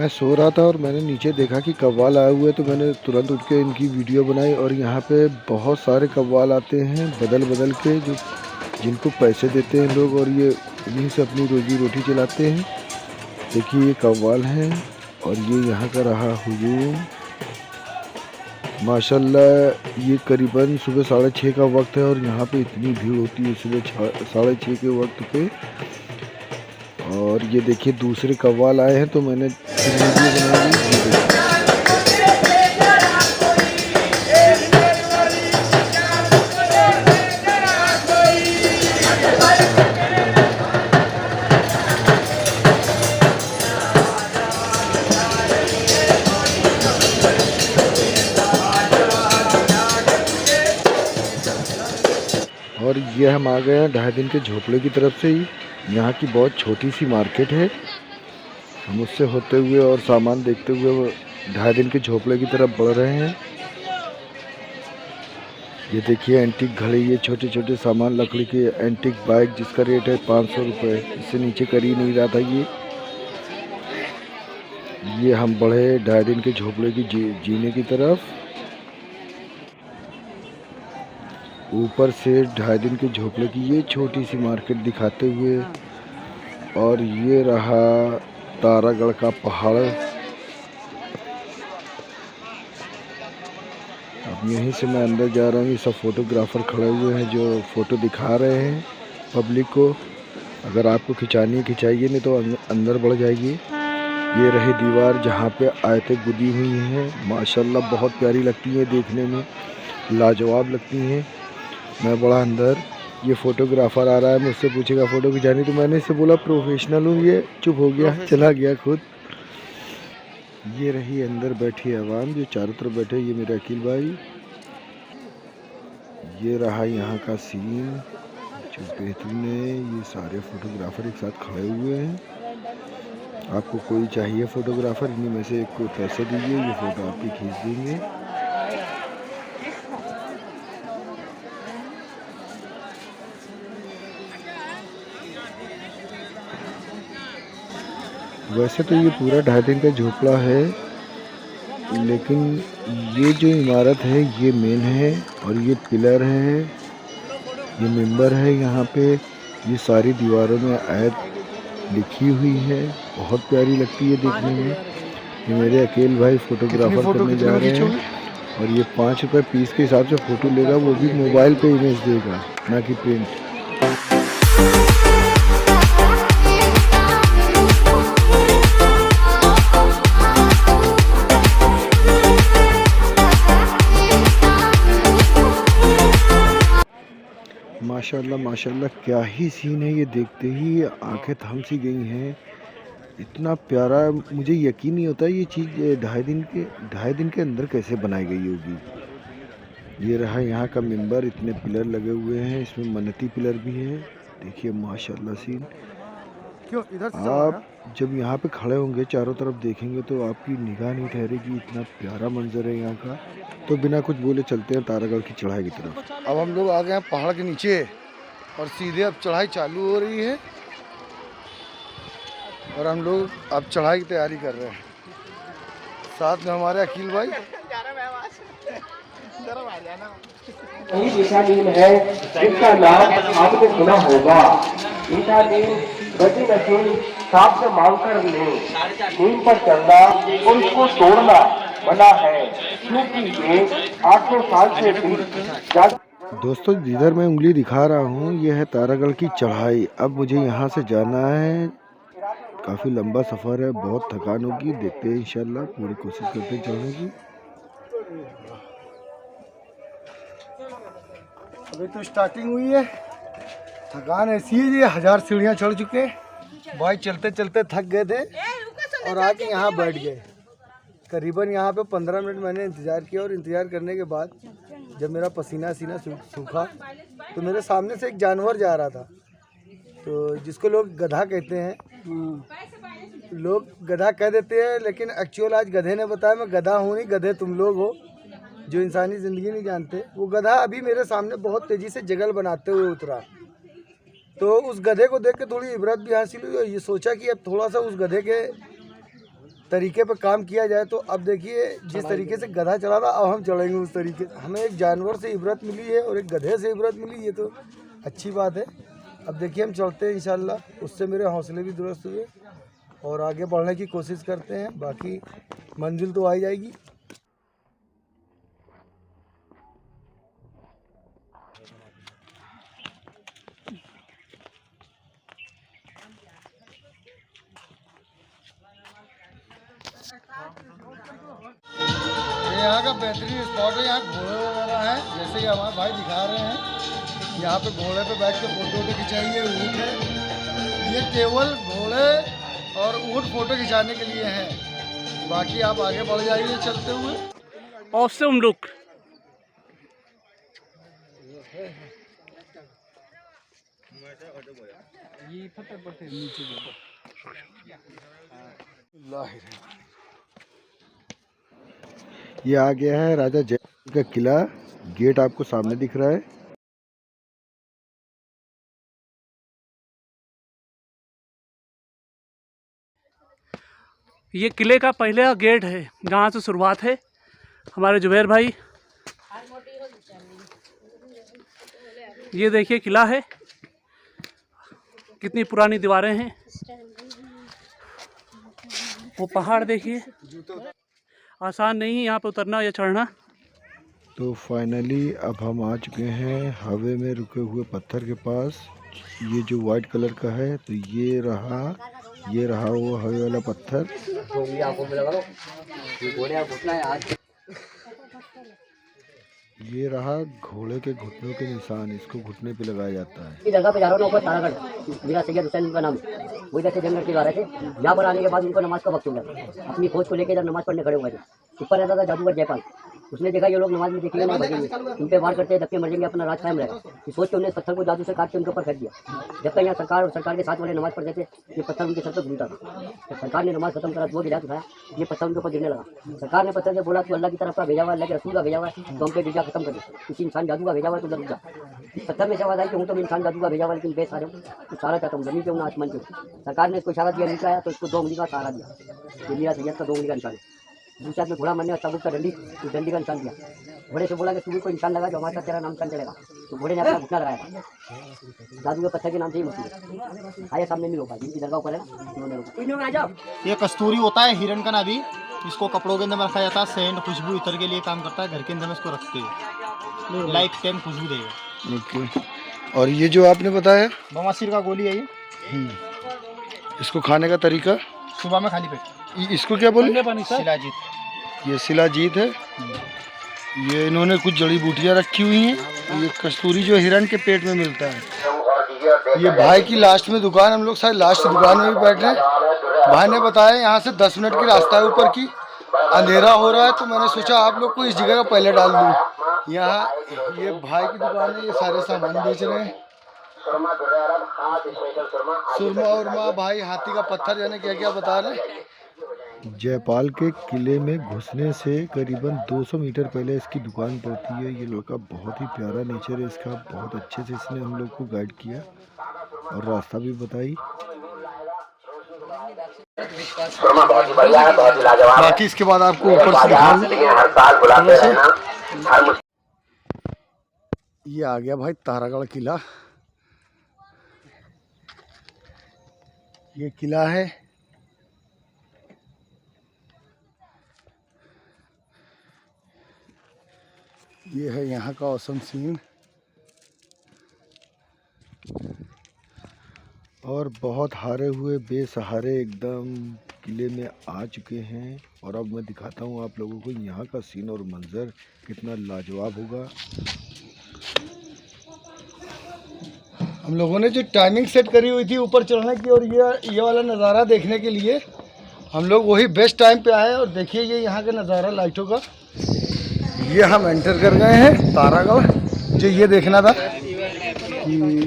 मैं सो रहा था और मैंने नीचे देखा कि कव्वाल आए हुए, तो मैंने तुरंत उठ के इनकी वीडियो बनाई। और यहाँ पे बहुत सारे कव्वाल आते हैं बदल बदल के, जो जिनको पैसे देते हैं लोग, और ये इन्हीं से अपनी रोजी रोटी चलाते हैं। देखिए ये कव्वाल हैं और ये यहाँ का रहा हुजूम माशाल्लाह। ये करीबन सुबह 6:30 का वक्त है और यहाँ पे इतनी भीड़ होती है सुबह 6:30 के वक्त पे। और ये देखिए दूसरे कव्वाल आए हैं, तो मैंने वीडियो बनाई। और ये हम आ गए हैं 2.5 दिन के झोपड़े की तरफ से ही। यहाँ की बहुत छोटी सी मार्केट है। हम उससे होते हुए और सामान देखते हुए 2.5 दिन के झोपड़े की तरफ बढ़ रहे हैं। ये देखिए एंटीक घड़ी, ये छोटे छोटे सामान लकड़ी के एंटीक बाइक, जिसका रेट है 500 रुपये। इससे नीचे कर ही नहीं रहा था ये हम बढ़े 2.5 दिन के झोपड़े की जीने की तरफ। ऊपर से 2.5 दिन के झोपड़े की ये छोटी सी मार्केट दिखाते हुए। और ये रहा तारागढ़ का पहाड़। अब यहीं से मैं अंदर जा रहा हूँ। ये सब फोटोग्राफर खड़े हुए हैं जो फ़ोटो दिखा रहे हैं पब्लिक को। अगर आपको खिंचानी है खिंचाइए, नहीं तो अंदर बढ़ जाइए। ये रही दीवार जहाँ पे आयतें गुदी हुई हैं। माशाल्लाह बहुत प्यारी लगती हैं देखने में, लाजवाब लगती हैं। मैं बड़ा अंदर। ये फोटोग्राफर आ रहा है, मुझसे पूछेगा फ़ोटो खिंचानी, तो मैंने इससे बोला प्रोफेशनल हूँ। ये चुप हो गया, चला गया खुद। ये रही अंदर बैठी आवाम जो चारों तरफ बैठे। ये मेरा अकील भाई। ये रहा यहाँ का सीन जो बेहतरीन है। ये सारे फोटोग्राफर एक साथ खड़े हुए हैं। आपको कोई चाहिए फोटोग्राफर, इन्हीं में से एक को पैसे दीजिए, ये फ़ोटो आपकी खींच देंगे। वैसे तो ये पूरा 2.5 दिन का झोपड़ा है, लेकिन ये जो इमारत है ये मेन है। और ये पिलर है, ये मेंबर है यहाँ पे। ये सारी दीवारों में आयत लिखी हुई है, बहुत प्यारी लगती है देखने में। ये मेरे अकेल भाई फोटोग्राफर करने जा रहे हैं। और ये 5 रुपये पीस के हिसाब से फ़ोटो लेगा, वो भी मोबाइल पे इमेज देगा, ना कि प्रिंट। माशाल्लाह माशाल्लाह क्या ही सीन है। ये देखते ही आंखें थम सी गई हैं। इतना प्यारा, मुझे यकीन नहीं होता ये चीज़ 2.5 दिन के अंदर कैसे बनाई गई होगी। ये रहा यहाँ का मिंबर, इतने पिलर लगे हुए हैं, इसमें मन्नती पिलर भी है। देखिए माशाल्लाह सीन। क्यों इधर आप जब यहाँ पे खड़े होंगे चारों तरफ देखेंगे तो आपकी निगाह नहीं ठहरेगी, इतना प्यारा मंजर है यहाँ का। तो बिना कुछ बोले चलते हैं तारागढ़ की चढ़ाई की तरफ। अब हम लोग आ गए हैं पहाड़ के नीचे और सीधे अब चढ़ाई चालू हो रही है। और हम लोग अब चढ़ाई की तैयारी कर रहे हैं। साथ में हमारे अकील भाई। विटामिन है जिसका नाम आपने सुना होगा। विटामिन गति नशील सांप से मांग कर ले, नीम पर चढ़ना और उसको तोड़ना मना है, क्योंकि ये 800 साल से भी। दोस्तों जिधर मैं उंगली दिखा रहा हूँ ये है तारागढ़ की चढ़ाई। अब मुझे यहाँ से जाना है, काफ़ी लंबा सफ़र है, बहुत थकान होगी। देखते हैं इंशाल्लाह, पूरी कोशिश करते हैं चढ़ने की। अभी तो स्टार्टिंग हुई है, थकान ऐसी है। ये 1000 सीढ़ियाँ चढ़ चुके हैं। भाई चलते चलते थक गए थे और आके यहाँ बैठ गए। करीबन यहाँ पे 15 मिनट मैंने इंतज़ार किया। और इंतज़ार करने के बाद जब मेरा पसीना सूखा तो मेरे सामने से एक जानवर जा रहा था, तो जिसको लोग गधा कहते हैं। लोग गधा कह देते हैं, लेकिन एक्चुअल आज गधे ने बताया मैं गधा हूँ नहीं, गधे तुम लोग हो जो इंसानी ज़िंदगी नहीं जानते। वो गधा अभी मेरे सामने बहुत तेज़ी से जगल बनाते हुए उतरा। तो उस गधे को देख के थोड़ी इबरत भी हासिल हुई और ये सोचा कि अब थोड़ा सा उस गधे के तरीके पे काम किया जाए तो अब देखिए जिस तरीके से गधा चला था अब हम चलेंगे उस तरीके से। हमें एक जानवर से इबरत मिली है और एक गधे से इबरत मिली, ये तो अच्छी बात है। अब देखिए हम चलते हैं इंशाल्लाह, उससे मेरे हौसले भी दुरुस्त हुए और आगे बढ़ने की कोशिश करते हैं, बाकी मंजिल तो आ ही जाएगी। यहाँ का बेहतरीन स्पॉट है, यहाँ घोड़े वगैरह हैं, जैसे कि हमारे भाई दिखा रहे हैं। यहाँ पे घोड़े पे बैठ के फोटो खिंचाई है। ऊँट है, ये केवल घोड़े और ऊँट फोटो खिंचाने के लिए हैं, बाकी आप आगे बढ़ जाइए चलते हुए। Awesome look. ये आ गया है राजा जय का किला। गेट आपको सामने दिख रहा है। ये किले का पहला गेट है, जहाँ से शुरुआत है। हमारे जुबैर भाई, ये देखिए किला है, कितनी पुरानी दीवारें हैं। वो पहाड़ देखिए, आसान नहीं है यहाँ पे उतरना या चढ़ना। तो फाइनली अब हम आ चुके हैं हवा में रुके हुए पत्थर के पास। ये जो वाइट कलर का है, तो ये रहा वो हवे वाला पत्थर। ये रहा घोड़े के घुटनों के निशान, इसको घुटने पे लगाया जाता है। इस जगह पे जा रहा हूँ ऊपर तारागढ़, मेरा सैयद हुसैन का नाम। वो इधर से जंगल के जा रहे थे, यहाँ पर आने के बाद उनको नमाज का वक्त हो गया। अपनी खोज को लेकर जब नमाज पढ़ने खड़े हुए थे, ऊपर रहता था जादूगर जयपाल। उसने देखा ये लोग नमाज में देखेंगे नहीं भगेंगे, इन पे वार करते धक्के मर जाएंगे, अपना राज कायम रहेगा। इस सोच के उन्हें पत्थर को जादू से काट के उनके ऊपर फेंक दिया। जब तक यहाँ सरकार और सरकार के साथ वाले नमाज पढ़ते थे, ये पत्थर उनके सर पर घूमता था। जब सरकार ने नमाज खत्म करा, वो गिरा उठाया, ये पत्थर उनके ऊपर गिरने लगा। सरकार ने पत्थर से बोला कि अल्लाह की तरफ का भेजा हुआ, अल्लाह के रसूल का भेजा हुआ है, तो हम पे गिरजा खत्म कर दे। किसी इंसान जादू का भेजा हुआ है तो रुक जा। इस पत्थर में से आवाज आई कि हूँ तो इंसान जादू का भेजा हुआ, लेकिन बेस आ रहा हूँ, तो सारा चाहता हूँ जमीन पे हूँ आसमान पे। सरकार ने इसको इशारा दिया, नीचे आया तो इसको 2 उंगली का सहारा दिया। ये मेरा सैयद का 2 उंगली का निशान है। दूसरे में घोड़ा मरने और सबूत का डंडी, उस डंडी का निशान दिया। घोड़े से बोला कि तू भी कोई निशान लगा जो हमारे साथ तेरा नाम निशान चलेगा। तो घोड़े ने अपना घुटना लगाया था। जादू के पत्थर के नाम से ही मशहूर है। आया सामने नहीं रोका, जिनकी दरगाह ऊपर है उन्होंने रोका। आ जाओ। ये कस्तूरी होता है, हिरन का नाभि। इसको कपड़ों के अंदर में रखा जाता है, सेंट खुशबू इतर के लिए काम करता है। घर के अंदर में इसको रखते हैं, लाइफ टाइम खुशबू देगा। ओके। और ये जो आपने बताया बवासीर का गोली है ये, इसको खाने का तरीका? सुबह में खाली पेट। इसको क्या बोले? शिलाजीत। ये शिलाजीत है। ये इन्होंने कुछ जड़ी बूटियां रखी हुई हैं। ये कस्तूरी जो हिरन के पेट में मिलता है। ये भाई की लास्ट में दुकान, हम लोग शायद लास्ट दुकान में भी बैठे हैं। भाई ने बताया यहाँ से 10 मिनट की रास्ता है ऊपर की, अंधेरा हो रहा है, तो मैंने सोचा आप लोग को इस जगह का पहले डाल दूँ। यहाँ ये भाई की दुकान है, ये सारे सामान बेच रहे हैं। सुरमा उरमा भाई, हाथी का पत्थर, जाने क्या क्या बता रहे। जयपाल के किले में घुसने से करीबन 200 मीटर पहले इसकी दुकान पड़ती है। ये लड़का बहुत ही प्यारा नेचर है इसका, बहुत अच्छे से इसने हम लोग को गाइड किया और रास्ता भी बताई। बाकी इसके बाद आपको ऊपर से दिखाऊंगा। ये आ गया भाई तारागढ़ किला। ये किला है। ये है यहाँ का औसम सीन। और बहुत हारे हुए बेसहारे एकदम किले में आ चुके हैं। और अब मैं दिखाता हूँ आप लोगों को यहाँ का सीन और मंजर कितना लाजवाब होगा। हम लोगों ने जो टाइमिंग सेट करी हुई थी ऊपर चढ़ने की और ये वाला नज़ारा देखने के लिए, हम लोग वही बेस्ट टाइम पे आए। और देखिए ये यहाँ का नज़ारा लाइटों का। ये हम एंटर कर गए हैं तारागढ़। जो ये देखना था कि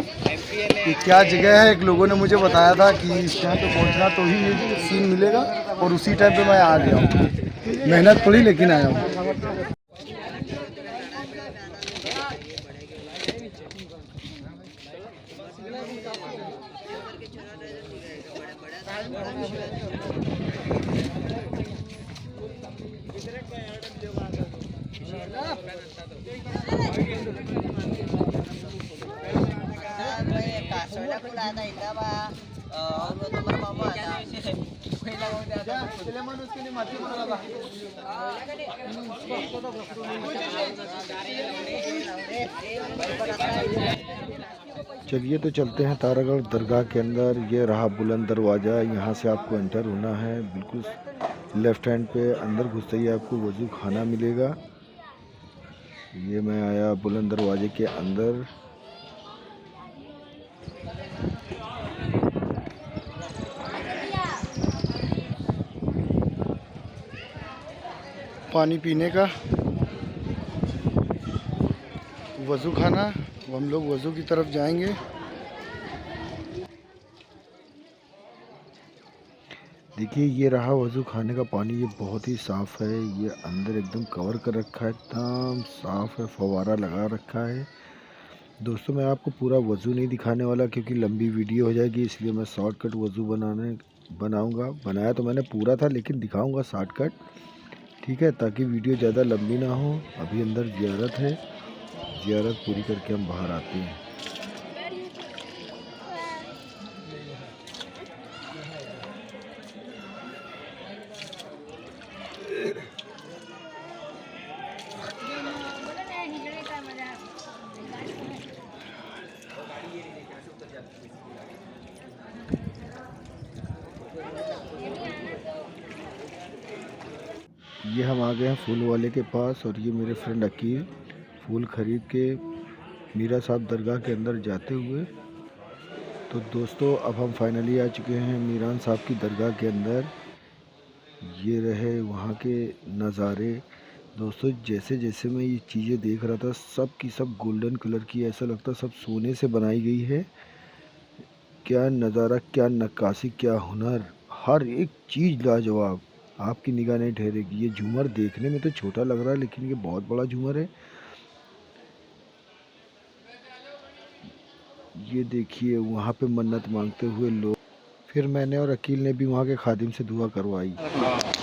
क्या जगह है, एक लोगों ने मुझे बताया था कि इस टाइम पे पहुँचना तो ही ये सीन मिलेगा, और उसी टाइम पे मैं आ गया हूँ। मेहनत पड़ी लेकिन आया हूँ। चलिए तो चलते हैं तारागढ़ दरगाह के अंदर। ये रहा बुलंद दरवाज़ा, यहाँ से आपको एंटर होना है। बिल्कुल लेफ्ट हैंड पे अंदर घुसते ही आपको वज़ू खाना मिलेगा। ये मैं आया बुलंद दरवाजे के अंदर। पानी पीने का, वज़ू खाना, हम लोग वज़ू की तरफ जाएंगे। देखिए ये रहा वज़ू खाने का पानी। ये बहुत ही साफ़ है, ये अंदर एकदम कवर कर रखा है, एकदम साफ़ है, फव्वारा लगा रखा है। दोस्तों मैं आपको पूरा वज़ू नहीं दिखाने वाला क्योंकि लंबी वीडियो हो जाएगी, इसलिए मैं शॉर्टकट वज़ू बनाऊंगा। बनाया तो मैंने पूरा था लेकिन दिखाऊंगा शॉर्टकट, ठीक है, ताकि वीडियो ज़्यादा लंबी ना हो। अभी अंदर ज़ियारत है, ज़ियारत पूरी करके हम बाहर आते हैं। ये हम आ गए हैं फूल वाले के पास और ये मेरे फ्रेंड अकील फूल ख़रीद के मीरा साहब दरगाह के अंदर जाते हुए। तो दोस्तों अब हम फाइनली आ चुके हैं मीरान साहब की दरगाह के अंदर। ये रहे वहाँ के नज़ारे। दोस्तों जैसे जैसे मैं ये चीज़ें देख रहा था सब की सब गोल्डन कलर की, ऐसा लगता सब सोने से बनाई गई है। क्या नज़ारा, क्या नक्काशी, क्या हुनर, हर एक चीज़ लाजवाब, आपकी निगाह नहीं ठहरेगी। ये झूमर देखने में तो छोटा लग रहा है लेकिन ये बहुत बड़ा झूमर है। ये देखिए वहाँ पे मन्नत मांगते हुए लोग। फिर मैंने और अकील ने भी वहाँ के खादिम से दुआ करवाई।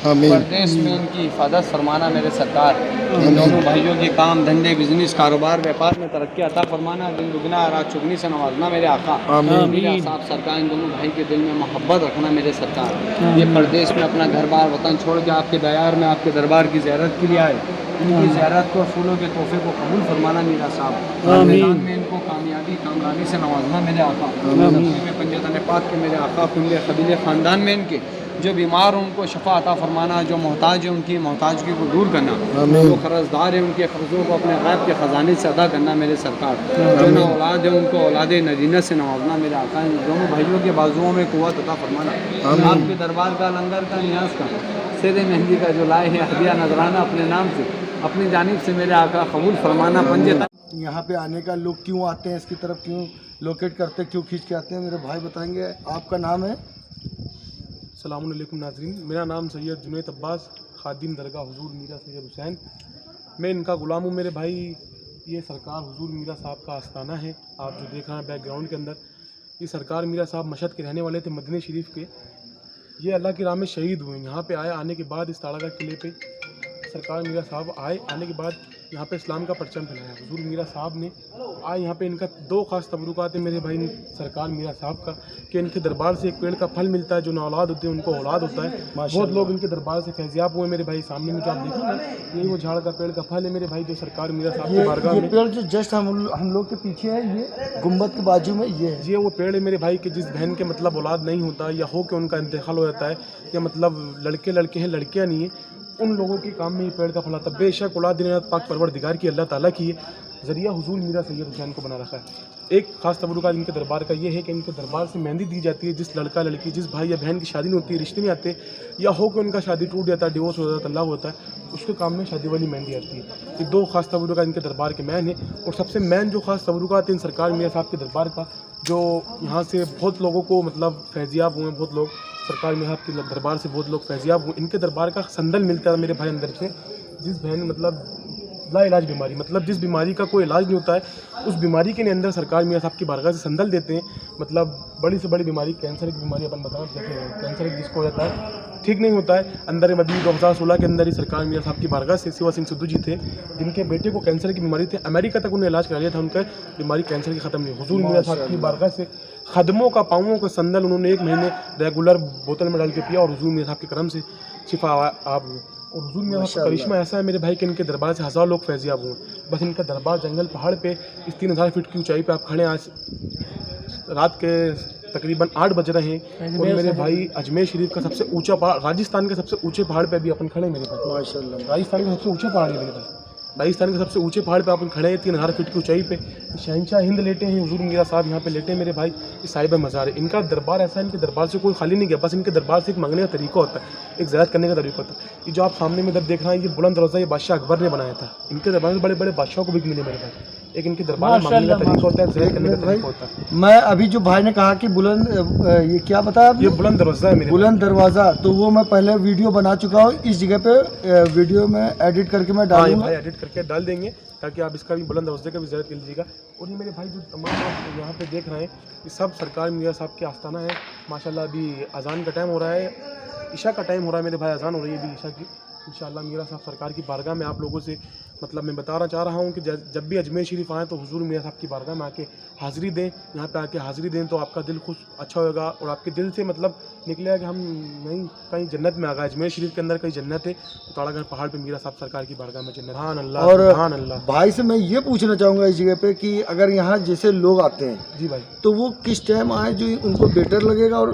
प्रदेश में इनकी हिफाजत फरमाना मेरे सरकार। इन दोनों भाइयों के काम धंधे, बिजनेस, कारोबार, व्यापार में तरक्की अता फरमाना। दिन दुगना रात चुगनी से नवाजना मेरे आका। मीरा साहब सरकार इन दोनों भाई के दिल में मोहब्बत रखना मेरे सरकार। ये प्रदेश में अपना घर बार वतन छोड़ के आपके दयार में आपके दरबार की ज़ियारत के लिए आए। इनकी ज़ियारत को फूलों के तोहफे को कबूल फरमाना मीरा साहब। खानदान में इनको कामयाबी कामरानी से नवाजना मेरे आका। में पंजतन पाक के मेरे आका कुल्ले कबीले ख़ानदान में इनके जो बीमार हैं उनको शफा अता फरमाना, जो मोहताज है उनकी मोहताजगी को दूर करना, जो कर्जदार है उनके कर्ज़ों को अपने गैब के ख़जाने से अदा करना मेरे सरकार। जो ना औलाद है उनको औलाद नजीना से नवाजना मेरे आका। दोनों भाइयों के बाजुओं में क़ुव्वत अता फरमाना। आपके दरबार का, लंगर का, नियाज़ का, सेद मेहंदी का जो लाए हैं हदिया नजराना अपने नाम से अपनी जानिब से मेरे आका कबूल फरमाना। यहाँ पे आने का लोग क्यों आते हैं, इसकी तरफ क्यों लोकेट करते, क्यों खींच के आते हैं, मेरे भाई बताएंगे। आपका नाम है? अस्सलाम वालेकुम नाज़रीन, मेरा नाम सैयद जुनैद अब्बास, खादिम दरगाह हुजूर मीरा सैयद हुसैन। मैं इनका ग़ुलाम हूँ। मेरे भाई ये सरकार हुजूर मीरा साहब का आस्थाना है, आप जो देख रहे हैं बैकग्राउंड के अंदर। ये सरकार मीरा साहब मशहद के रहने वाले थे, मदीना शरीफ के। ये अल्लाह की राह में शहीद हुए। यहाँ पे आए, आने के बाद इस ताड़ागढ़ किले पे सरकार मीरा साहब आए। आने के बाद यहाँ पे इस्लाम का परचम फैलाया हुजूर मीरा साहब ने। आए यहाँ पे इनका दो ख़ास तबरुकात है मेरे भाई सरकार मीरा साहब का, कि इनके दरबार से एक पेड़ का फल मिलता है, जो ना औलाद होते हैं उनको औलाद होता है। बहुत लोग इनके दरबार से फैज़याब हुए मेरे भाई। सामने में जो आप देखें ना, यही वो झाड़ का पेड़ का फल है मेरे भाई, जो सरकार मीरा साहब की बारगाह में। पेड़ जो जस्ट हम लोग के पीछे है, ये गुम्बद के बाजू में ये वो पेड़ है मेरे भाई कि जिस बहन के मतलब औलाद नहीं होता या हो के उनका इंतकाल हो जाता है, या मतलब लड़के लड़के हैं लड़कियाँ नहीं है, उन लोगों के काम में ये पेड़ का फल आता है। बेशक औलाद दिन रात पाक परवरदिगार की अल्लाह ताला की ज़रिया हुजूर मीरा सैयद हुसैन को बना रखा है। एक ख़ास तबरुका इनके दरबार का ये है कि इनके दरबार से मेहंदी दी जाती है। जिस लड़का लड़की, जिस भाई या बहन की शादी नहीं होती, रिश्ते नहीं आते, या हो कि उनका शादी टूट जाता है, डिवोर्स हो जाता है, तलाक होता है, उसके काम में शादी वाली मेहंदी आती है। ये दो ख़ास तबरुका इनके दरबार के मैन है। और सबसे मैन जो ख़ास तबरुका इन सरकार मीरा साहब के दरबार का, जो यहाँ से बहुत लोगों को मतलब फैज़याब हुए, बहुत लोग सरकार मीरा साहब के दरबार से बहुत लोग फैज़याब हुए। इनके दरबार का संदल मिलता है मेरे भाई अंदर से। जिस बहन मतलब ला इलाज बीमारी, मतलब जिस बीमारी का कोई इलाज नहीं होता है, उस बीमारी के अंदर सरकार मीरा साहब की बारगाह से संदल देते हैं। मतलब बड़ी से बड़ी बीमारी, कैंसर की बीमारी अपन बताओ, जैसे कैंसर जिसको हो जाता है, ठीक नहीं होता है। अंदर मदीना 2016 के अंदर ही सरकार मीरा साहब की बारगाह से शिवा सिंह सिद्धू जी थे, जिनके बेटे को कैंसर की बीमारी थी। अमेरिका तक उन्हें इलाज करा लिया था, उनका बीमारी कैंसर की ख़त्म नहीं। हुजूर मीरा साहब की बारगाह से खदमों का पाँवों का संदल उन्होंने 1 महीने रेगुलर बोतल में डाल के पिया, और हुजूर मियां साहब के करम से शिफा आप हुए। और हुजूर मियां साहब का करिश्मा ऐसा है मेरे भाई कि इनके दरबार से 1000 लोग फैजियाब हुए। बस इनका दरबार जंगल पहाड़ पे इस 3000 फीट की ऊंचाई पे आप खड़े हैं। आज रात के तकरीबन 8 बज रहे हैं और मेरे भाई अजमेर शरीफ का सबसे ऊंचा पहाड़, राजस्थान के सबसे ऊंचे पहाड़ पे अभी अपन खड़े हैं मेरे भाई। माशाल्लाह, राजस्थान का सबसे ऊंचा पहाड़ है मेरे भाई। राजस्थान के सबसे ऊंचे पहाड़ पे अपन खड़े हैं 3000 फीट की ऊंचाई पे। शहनशाह हिंद लेटे हैं, हुजूर मियां साहब यहाँ पे लेटे हैं मेरे भाई। ये साहिब मज़ार है। इनका दरबार ऐसा है, इनके दरबार से कोई खाली नहीं गया। बस इनके दरबार से एक मांगने का तरीका होता है, एक ज़ियारत करने का तरीका होता है। ये जो आप सामने में इधर देख रहे हैं, ये बुलंद दरवाज़ा ये बादशाह अकबर ने बनाया था। इनके दरबार में बड़े बड़े बादशाहों को भी मिले मेरे भाई। एक इनके दरबार में मांगने का तरीका होता है, ज़ियारत करने का तरीका होता है। मैं अभी जो भाई ने कहा कि बुलंद, ये क्या बताया आपने? ये बुलंद दरवाज़ा है मेरे बुलंद दरवाज़ा, तो वो मैं पहले वीडियो बना चुका हूँ। इस जगह पे वीडियो में एडिट करके मैं डालूंगा। भाई एडिट करके डाल देंगे ताकि आप इसका भी बुलंद दरवाजे का भी ज़ियारत कर लीजिएगा। और ये मेरे भाई जो तमाम लोग यहाँ पे देख रहे हैं, ये सब सरकार मियां साहब के आस्थाना है माशाल्लाह। अभी अजान का टाइम हो रहा है, ईशा का टाइम हो रहा है मेरे भाई, अजान हो रही है अभी ईशा की। इंशाअल्लाह मियां साहब सरकार की बारगाह में आप लोगों से मतलब मैं बताना चाह रहा हूँ कि जब भी अजमेर शरीफ आएँ तो हुजूर मियां साहब की बारगाह में आके हाज़िरी दें। यहाँ पे आके हाज़िरी दें तो आपका दिल खुश अच्छा होगा और आपके दिल से मतलब निकलेगा कि हम नहीं कहीं जन्नत में आ गए। अजमेर शरीफ के अंदर कहीं जन्नत है, ताड़ागढ़ पहाड़ पे मियां साहब सरकार की बारगाह में जन्नत। हाँ अल्लाह, और हाँ अल्लाह। भाई से मैं ये पूछना चाहूँगा इस जगह पे कि अगर यहाँ जैसे लोग आते हैं जी भाई, तो वो किस टाइम आए जो उनको बेटर लगेगा, और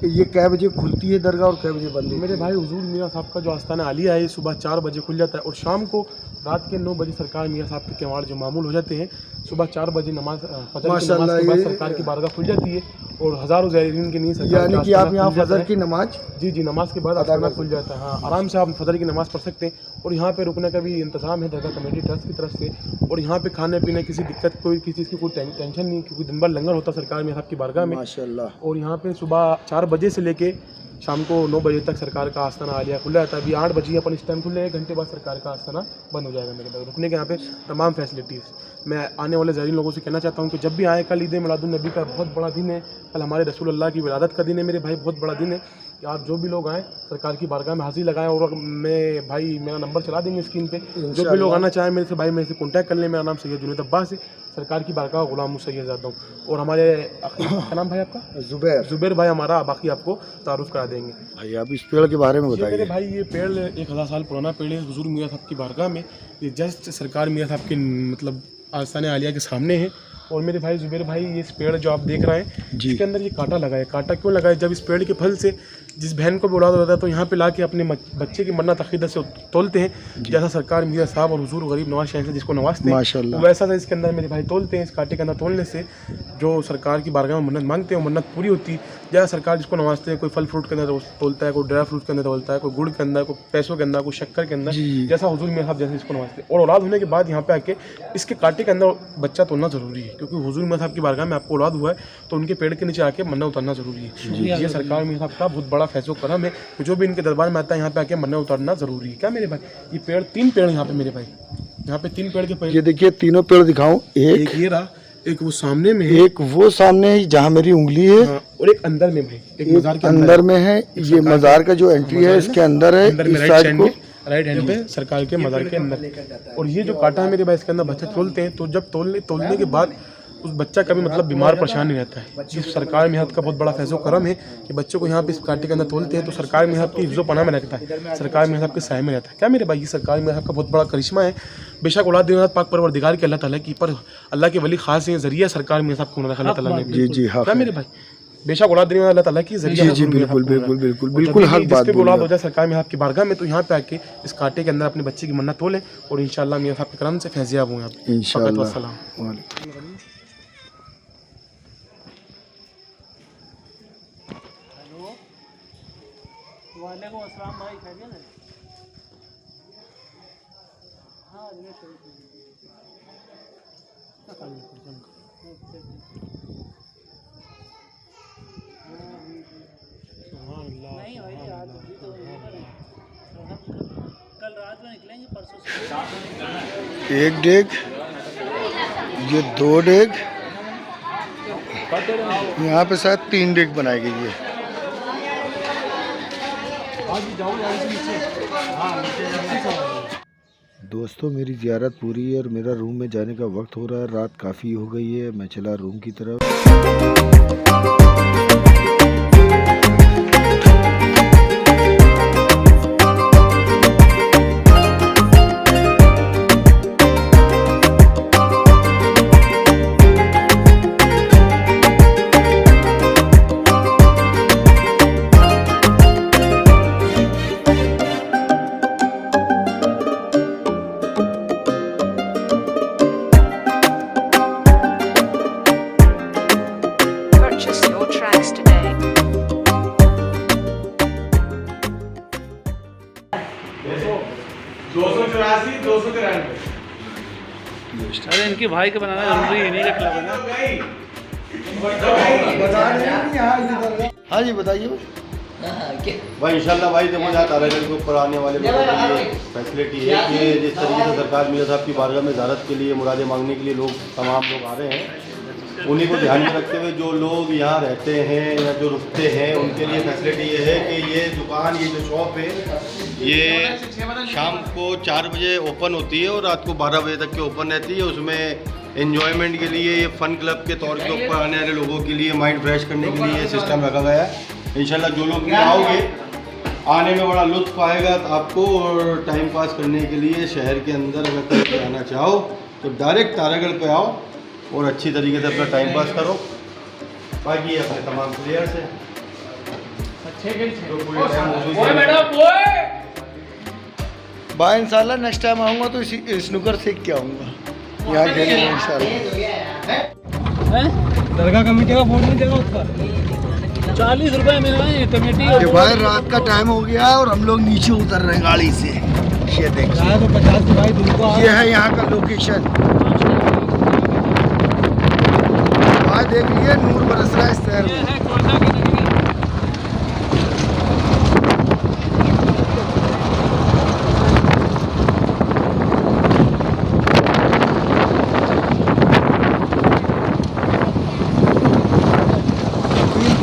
ये कै बजे खुलती है दरगाह और कै बजे बंद होती है? मेरे भाई हुजूर मियां साहब का जो आस्थाना आलिया है, सुबह 4 बजे खुल जाता है और शाम को रात के 9 बजे सरकार मियां साहब के किवाड़ जो मामूल हो जाते हैं। सुबह 4 बजे नमाज फजर की नमाज के बाद सरकार की बारगाह खुल जाती है और हज़ारों ज़ायरीन के लिए यानी कि आप यहाँ फजर की नमाज, जी नमाज के बाद आस्थाना खुल जाता है। हाँ, आराम से आप फजर की नमाज़ पढ़ सकते हैं। और यहाँ पे रुकने का भी इंतज़ाम है दरगाह कमेटी ट्रस्ट की तरफ से। और यहाँ पे खाने पीने किसी दिक्कत, कोई किसी चीज़ की कोई टेंशन नहीं, क्योंकि दिन भर लंगर होता है सरकार मियां साहब की बारगाह में माशाल्लाह। और यहाँ पे सुबह 4 बजे से लेके शाम को 9 बजे तक सरकार का आस्थाना आलिया खुला रहता है। अभी 8 बजे अपन इस टाइम खुले, 1 घंटे बाद सरकार का आस्थाना बंद हो जाएगा मेरे पास। रुकने के यहाँ पे तमाम फैसिलिटीज़। मैं आने वाले ज़ायरीन लोगों से कहना चाहता हूँ कि जब भी आए, कल ईद मिलादुन्नबी का बहुत बड़ा दिन है, कल हमारे रसूल अल्लाह की विलादत का दिन है मेरे भाई, बहुत बड़ा दिन है। कि आप जो भी लोग आएँ सरकार की बारगाह में हाजिरी लगाएं। और मैं भाई मेरा नंबर चला देंगे स्क्रीन पे, जो भी लोग आना चाहें मेरे से भाई मेरे से कॉन्टैक्ट कर लें। मेरा नाम सैयद जुनैद अब्बास है, सरकार की बारगाह गुलाम सैयद ज़ादा हूँ। और हमारे क्या नाम भाई आपका? जुबैर भाई हमारा, बाकी आपको तारुफ करा देंगे। भाई आप इस पेड़ के बारे में मेरे बताइए। भाई ये पेड़ 1000 साल पुराना पेड़ है हुजूर मियां साहब की बारगाह में। ये जस्ट सरकार मियां साहब के मतलब आस्थाने आलिया के सामने है। और मेरे भाई जुबैर भाई, ये इस पेड़ जो आप देख रहे हैं इसके अंदर ये कांटा लगा है। कांटा क्यों लगा है? जब इस पेड़ के फल से जिस बहन को भी औलाद होता है तो यहाँ पे लाके अपने बच्चे की मन्नत अकीदत से तोलते हैं। जैसा सरकार मियां साहब और हुजूर गरीब नवाज शहंशाह जिसको नवाजते हैं माशाल्लाह, वैसा इसके अंदर मेरे भाई तोलते हैं। इस कांटे के अंदर तोलने से जो सरकार की बारगाह में मन्नत मांगते हैं वो मन्नत पूरी होती है। जैसा सरकार जिसको नवाजते हैं, कोई फल फ्रूट के अंदर तोलता है, कोई ड्राई फ्रूट के अंदर तोलता है, कोई गुड़ के अंदर, कोई पैसों के अंदर, कोई शक्कर के अंदर, जैसा हुजूर मियां साहब जैसे इसको नवाजते हैं। और औलाद होने के बाद यहाँ पे आके इसके कांटे के अंदर बच्चा तोलना ज़रूरी है, क्योंकि हुजूर मियां साहब की बारगाह में आपको औलाद हुआ है तो उनके पेड़ के नीचे आके मन्नत उतारना जरूरी है। ये सरकार मियां साहब का बहुत बड़ा फैसला करम है। जो भी इनके दरबार में आता है यहाँ पे आके मन्नत उतारना जरूरी है। क्या मेरे भाई? ये पेड़ 3 पेड़ यहाँ पे मेरे भाई, यहाँ पे 3 पेड़ के पेड़। ये देखिए तीनों पेड़ दिखाऊं। एक ये रहा, एक वो सामने में है, एक वो सामने है जहाँ मेरी उंगली है, हाँ, और एक अंदर में भाई, एक मजार के अंदर में है। ये मजार का जो एंट्री है इसके अंदर है, अंदर में इस साइड को राइट हैंड पे सरकार के मजार के अंदर। और ये जो कांटा है मेरे भाई इसके अंदर बच्चा तोलते हैं, तो जब तोलने के बाद उस बच्चा कभी मतलब बीमार परेशान नहीं रहता है। जिस सरकार मियां साहब का बहुत बड़ा फैसला करम है कि बच्चों को यहाँ पे इस कांटे के अंदर तोलते हैं तो सरकार मियां साहब की हिफ्ज़ो पनाह में रहता है, सरकार मियां साहब के साए में रहता है। क्या मेरे भाई? ये सरकार मियां साहब का बहुत बड़ा करिश्मा है। बेशक औलाद दिन रात पाक परवरदिगार के अल्लाह ताला की, पर अल्लाह के वली खास है जरिया सरकार मियां साहब को अल्लाह ताला ने। जी हाँ, क्या मेरे भाई? बेशक औलाद दिन अल्लाह ताला की जरिया। जी बिल्कुल बिल्कुल बिल्कुल बिल्कुल हक बात जिसके भी औलाद हो जाए सरकार मियां साहब की बारगाह में तो यहाँ पे आके इस कांटे के अंदर अपने बच्चे की मन्नत तोलें और इंशाअल्लाह मियां साहब के करम से फैज़याब हों आप इंशाअल्लाह। वालेकुम अस्सलाम भाई, खैरियत है? हाँ अजमेर शरीफ नहीं भाई, आज अभी तो कल रात में निकलेंगे, परसों से। एक डेग, ये 2 डेग, यहाँ पे शायद 3 डेग बनाई गई है। दोस्तों मेरी ज़ियारत पूरी है और मेरा रूम में जाने का वक्त हो रहा है। रात काफ़ी हो गई है, मैं चला रूम की तरफ। अरे इनके भाई का बनाना जरूरी है, नहीं का खिला बना। हाँ जी बताइए भाई इंशाल्लाह भाई देखो यहाँ तारागढ़ के ऊपर आने वाले लोगों के लिए फैसिलिटी है कि जिस तरीके से सरकार मियां साहब की बारगाह में ज़ियारत के लिए मुरादें मांगने के लिए लोग तमाम लोग आ रहे हैं, उन्हीं को ध्यान में रखते हुए जो लोग यहाँ रहते हैं या जो रुकते हैं उनके लिए फैसिलिटी ये है कि ये दुकान, ये जो शॉप है, ये शाम को 4 बजे ओपन होती है और रात को 12 बजे तक के ओपन रहती है। उसमें एंजॉयमेंट के लिए, ये फ़न क्लब के तौर के ऊपर आने वाले लोगों के लिए माइंड फ्रेश करने के लिए ये सिस्टम रखा गया है। इंशाल्लाह जो लोग यहाँ आओगे आने में बड़ा लुत्फ़ आएगा आपको, और टाइम पास करने के लिए शहर के अंदर अगर कहीं आना चाहो तो डायरेक्ट तारागढ़ पे आओ और अच्छी तरीके से अपना टाइम पास करो। बाकी ये अपने तमाम प्लेयर्स हैं। भाई इंशाल्लाह नेक्स्ट टाइम आऊँगा तो स्नूकर सीख के आऊँगा यहाँ खेलने में इंशाल्लाह। दरगाह कमेटी का फोन नहीं देगा उसका 40 रुपए में कमेटी। ये भाई रात का टाइम हो गया है और हम लोग नीचे उतर रहे हैं गाड़ी से। ये देखिए 50 भाई, ये है यहाँ का लोकेशन। भाई देख लीजिए नूर बरस रहा है इस शहर में।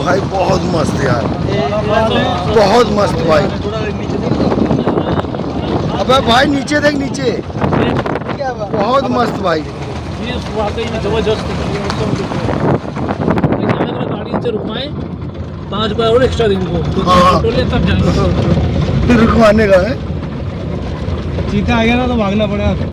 भाई बहुत मस्त यार, बहुत मस्त भाई। अबे भाई नीचे देख, नीचे बहुत मस्त भाई। गाड़ी से रुकवाएं 5 रुपये और एक्स्ट्रा देंगे तब जाएंगे। रुकवाने का है, चीता आ गया ना तो भागना पड़ेगा।